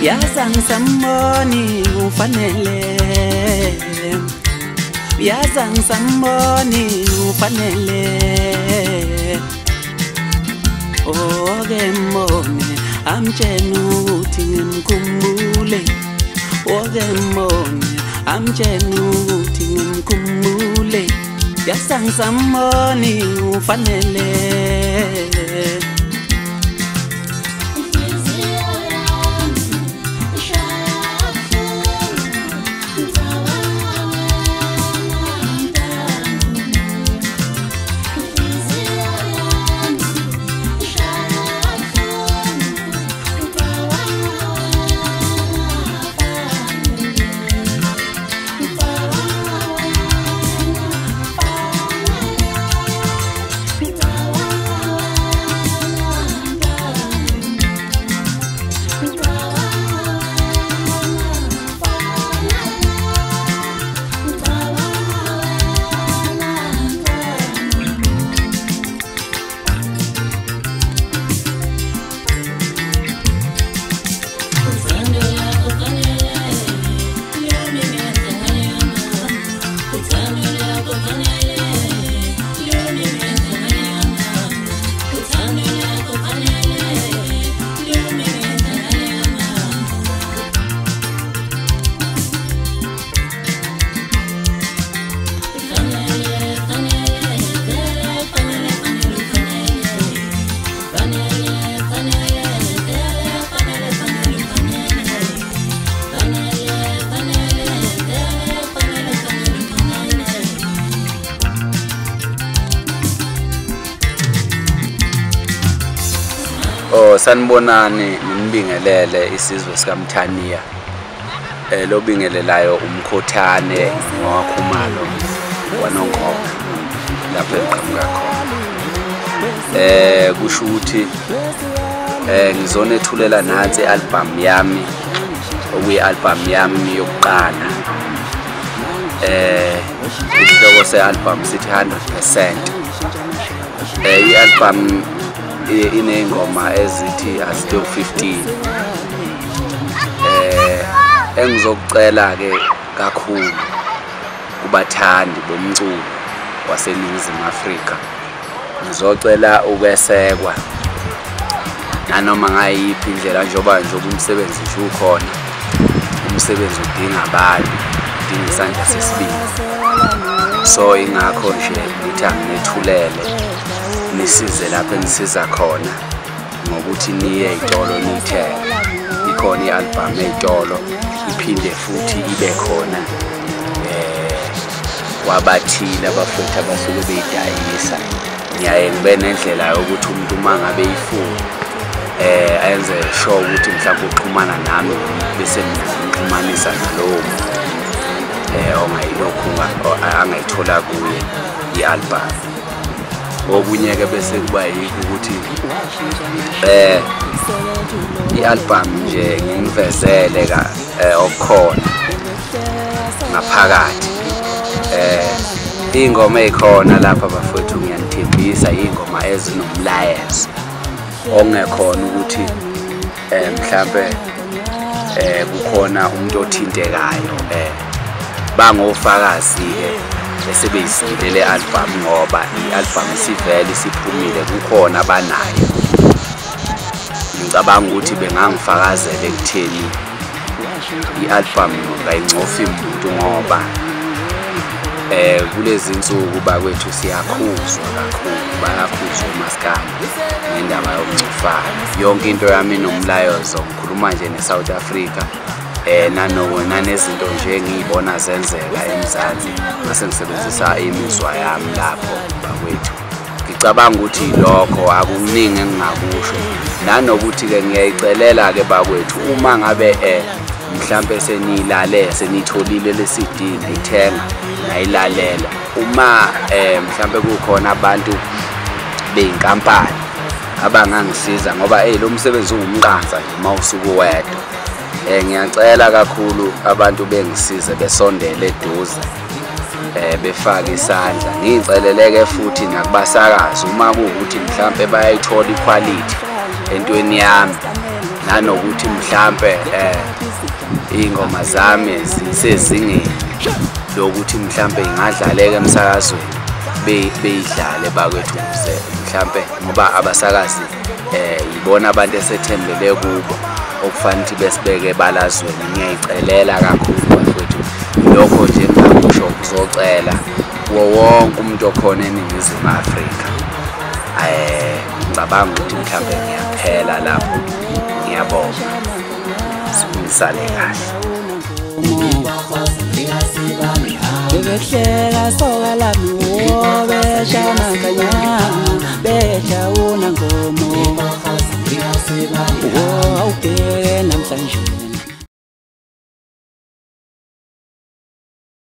Yazang samboni ufanele Yazang samboni ufanele Oke mbone amtshena ukuthi ngimkhumbule Oke mbone amtshena ukuthi ngimkhumbule Yazang samboni ufanele Sanibonani nimbingelele isizwe sikaMthaniya lobingelelayo umkhothane ngowakhumalo wanoNkomo lapho engiqhamuka khona kusho ukuthi ngizonethulela nansi album yami okuyi-album yami yokuqala isihloko se-album sithi 100%. I-album iney'ngoma ezithi azito 15 engizokucela-ke kakhulu kubathandi bomculo waseNingizimu Afrika ngizocela ukwesekwa nanoma ngayiphi indlela njengoba umsebenzi nje ukhona umsebenzi udinga abantu udinga isandla sesibili so ingakho nje ngithi anginethulele nisize lapho enisiza khona ngokuthi niye ey'tolo niyithenge ikhona i-album ey'tolo iphinde futhi ibe khona kwabathile abafowethu abasuke beyidayisa ngiyaye ngibe nendlela yokuthi umuntu uma ngabe eyifuna ayenze sure ukuthi mhlawumbe uxhumana nami bese ngixhumanisa nalowo ongayilokhu angayithola kuye i-album. Okunye-ke bese kuba yikho ukuthi i-album nje ngingivezele okukhona ngaphakathi iy'ngoma ey'khona lapha bafowethu ngiyanithembisa iy'ngoma ezinomlayezo ongekhona ukuthi mhlambe kukhona umuntu othintekayo bangofakazi-ke esebeyizile le album ngoba i-album isivele isiphumile kukhona abanayo ngicabanga ukuthi bengangifakazela ekutheni i-album ngayingcofi umuntu ngoba kulezi insuku bakwethu siyakhuzwa kakhulu bayakhuzwa umaskandi ngendaba yokuncofana yonke into yami nomlayezo ngikhuluma nje ne-South Africa nanezinto nje ngiyibona zenzeka eMzansi mase ngisebenzisa imizwa yami lapho bakwethu ngicabanga ukuthi lokho akuningi engingakusho nanokuthi-ke ngiyayicelela-ke bakwethu uma ngabe mhlambe seniyilale senitholile le CD nayithenga nayilalela uma mhlambe kukhona abantu beyinkampani abangangisiza ngoba lo msebenzi ungumqansa nje mawusuku wedwa ngiyacela kakhulu abantu bengisize besondele eduze befaka isandla ngiceleleke futhi nakubasakazi uma kuwukuthi mhlambe bayayithola iquality entweni yami nanokuthi mhlambe ingoma zami zisezingeni lokuthi mhlambe ingadlaleka emsakazweni beyidlale bakwethu mhlambe ngoba abasakazi yibona abantu esethembele kubo okufanele ukuthi besibeke balazweni. Ngiyayicelela kakhulu bafethu lokho nje engakusho kuzocela wonke umuntu okhona eNingizimu Afrika. Ngicabanga ukuthi mhlambe ngiyaphela lapho. Ngiyabonga, sinisale kahle. Bebehleka soka lami wobeshana kanyanga betha una ngomo awubheke namhlanje